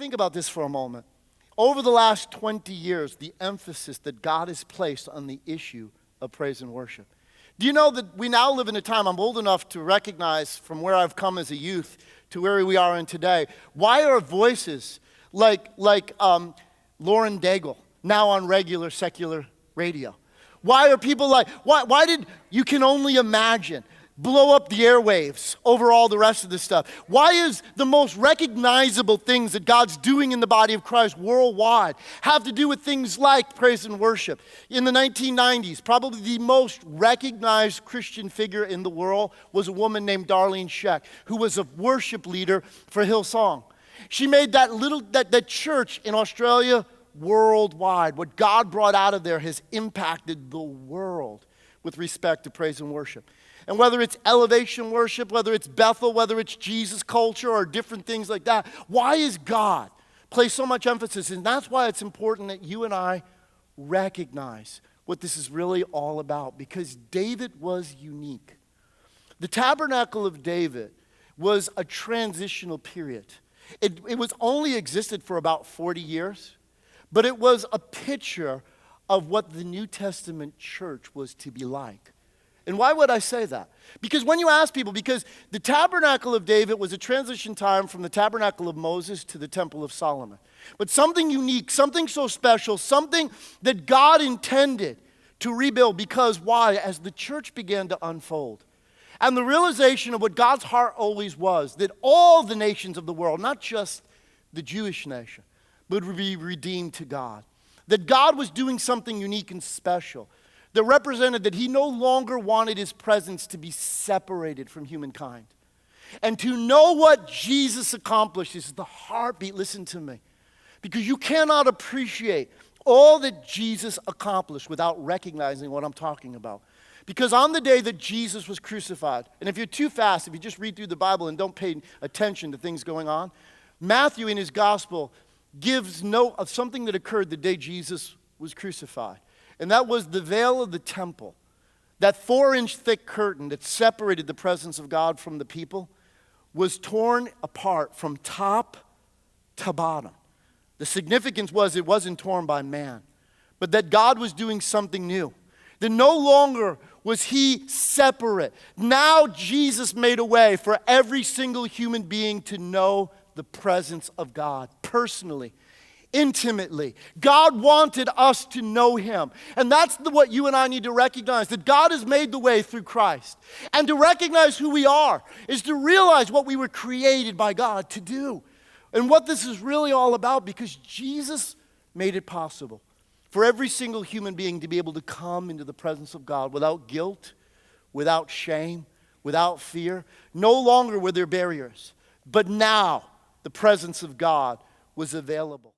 Think about this for a moment. Over the last 20 years, the emphasis that God has placed on the issue of praise and worship. Do you know that we now live in a time, I'm old enough to recognize from where I've come as a youth to where we are in today, why are voices like Lauren Daigle now on regular secular radio? Why are people like, why did You Can Only Imagine blow up the airwaves over all the rest of this stuff? Why is the most recognizable things that God's doing in the body of Christ worldwide have to do with things like praise and worship? In the 1990s, probably the most recognized Christian figure in the world was a woman named Darlene Zschech, who was a worship leader for Hillsong. She made that church in Australia worldwide. What God brought out of there has impacted the world with respect to praise and worship. And whether it's elevation worship, whether it's Bethel, whether it's Jesus culture or different things like that, why is God place so much emphasis? And that's why it's important that you and I recognize what this is really all about, because David was unique. The tabernacle of David was a transitional period. It was only existed for about 40 years, but it was a picture of what the New Testament church was to be like. And why would I say that? Because when you ask people, because the tabernacle of David was a transition time from the tabernacle of Moses to the temple of Solomon. But something unique, something so special, something that God intended to rebuild. Because why? As the church began to unfold, and the realization of what God's heart always was, that all the nations of the world, not just the Jewish nation, would be redeemed to God. That God was doing something unique and special that represented that he no longer wanted his presence to be separated from humankind. And to know what Jesus accomplished is the heartbeat, listen to me, because you cannot appreciate all that Jesus accomplished without recognizing what I'm talking about. Because on the day that Jesus was crucified, and if you're too fast, if you just read through the Bible and don't pay attention to things going on, Matthew in his gospel gives note of something that occurred the day Jesus was crucified. And that was the veil of the temple, that 4-inch thick curtain that separated the presence of God from the people, was torn apart from top to bottom. The significance was it wasn't torn by man, but that God was doing something new. That no longer was he separate. Now Jesus made a way for every single human being to know the presence of God personally, intimately. God wanted us to know him. And that's what you and I need to recognize, that God has made the way through Christ. And to recognize who we are is to realize what we were created by God to do. And what this is really all about, because Jesus made it possible for every single human being to be able to come into the presence of God without guilt, without shame, without fear. No longer were there barriers, but now the presence of God was available.